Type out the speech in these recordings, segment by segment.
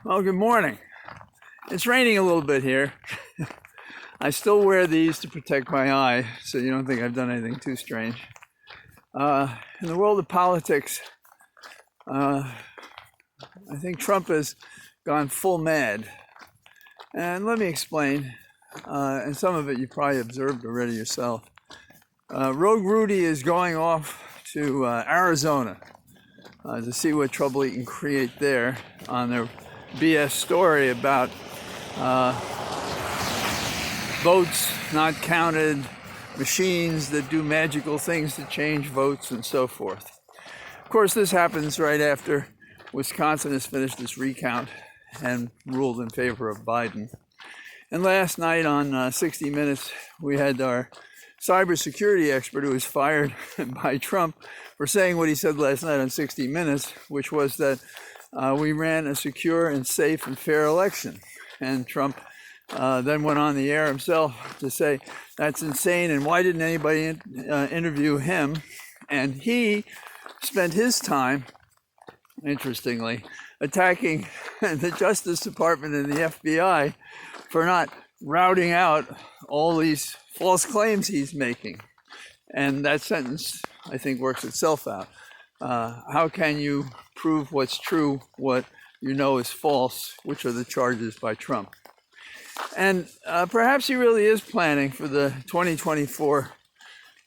Well, good morning. It's raining a little bit here. I still wear these to protect my eye, so you don't think I've done anything too strange. In the world of politics, I think Trump has gone full mad. And let me explain, and some of it you probably observed already yourself. Rogue Rudy is going off to Arizona to see what trouble he can create there on their BS story about votes not counted, machines that do magical things to change votes, and so forth. Of course, this happens right after Wisconsin has finished its recount and ruled in favor of Biden. And last night on 60 Minutes, we had our cybersecurity expert who was fired by Trump for saying what he said last night on 60 Minutes, which was that we ran a secure and safe and fair election. And Trump then went on the air himself to say, that's insane, and why didn't anybody interview him? And he spent his time, interestingly, attacking the Justice Department and the FBI for not routing out all these false claims he's making. And that sentence, I think, works itself out. How can you prove what's true, what you know is false, which are the charges by Trump? And perhaps he really is planning for the 2024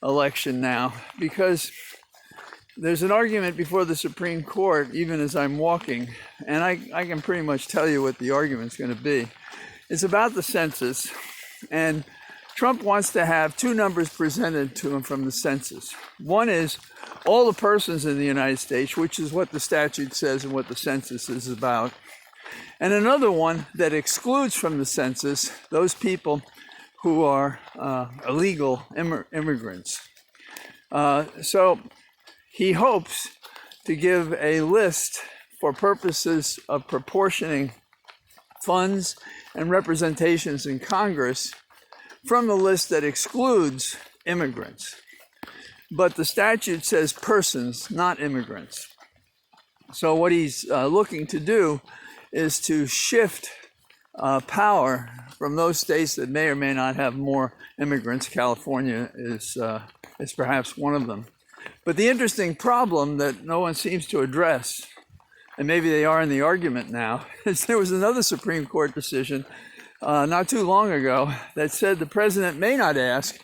election now, because there's an argument before the Supreme Court, even as I'm walking, and I can pretty much tell you what the argument's going to be. It's about the census, and Trump wants to have two numbers presented to him from the census. One is all the persons in the United States, which is what the statute says and what the census is about. And another one that excludes from the census those people who are illegal immigrants. So he hopes to give a list for purposes of proportioning funds and representations in Congress from the list that excludes immigrants. But the statute says persons, not immigrants. So what he's looking to do is to shift power from those states that may or may not have more immigrants. California is perhaps one of them. But the interesting problem that no one seems to address, and maybe they are in the argument now, is there was another Supreme Court decision not too long ago that said the president may not ask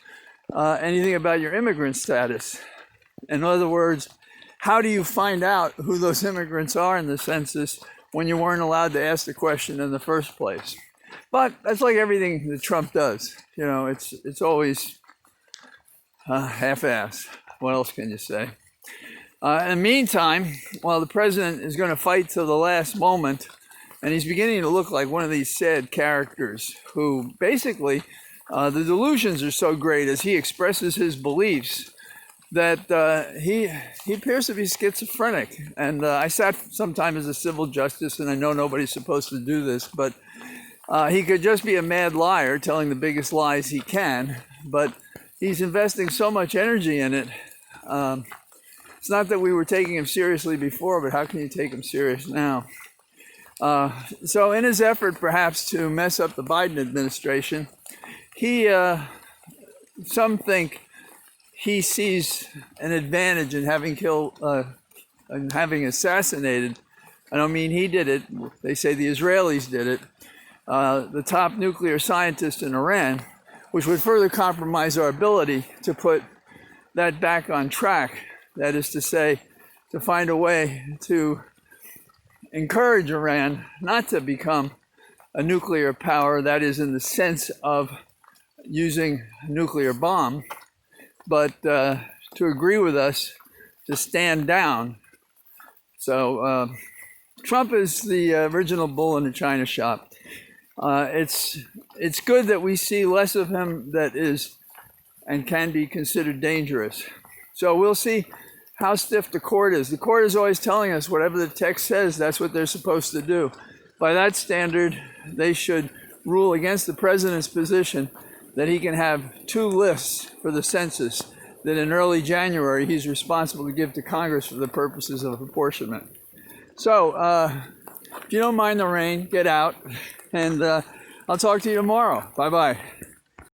anything about your immigrant status. In other words, how do you find out who those immigrants are in the census when you weren't allowed to ask the question in the first place? But that's like everything that Trump does. You know, it's always half-assed. What else can you say? In the meantime, while the president is going to fight till the last moment, and he's beginning to look like one of these sad characters who basically, the delusions are so great as he expresses his beliefs that he appears to be schizophrenic. And I sat sometime as a civil justice, and I know nobody's supposed to do this, but he could just be a mad liar telling the biggest lies he can, but he's investing so much energy in it. It's not that we were taking him seriously before, but how can you take him serious now? So in his effort perhaps to mess up the Biden administration, some think he sees an advantage in having and having assassinated. I don't mean he did it. They say the Israelis did it. The top nuclear scientist in Iran, which would further compromise our ability to put that back on track. That is to say, to find a way to encourage Iran not to become a nuclear power, that is in the sense of using a nuclear bomb, but to agree with us to stand down. So Trump is the original bull in the china shop. It's good that we see less of him that is and can be considered dangerous. So we'll see how stiff the court is. The court is always telling us whatever the text says, that's what they're supposed to do. By that standard, they should rule against the president's position that he can have two lists for the census that in early January he's responsible to give to Congress for the purposes of apportionment. So If you don't mind the rain, get out, and I'll talk to you tomorrow. Bye-bye.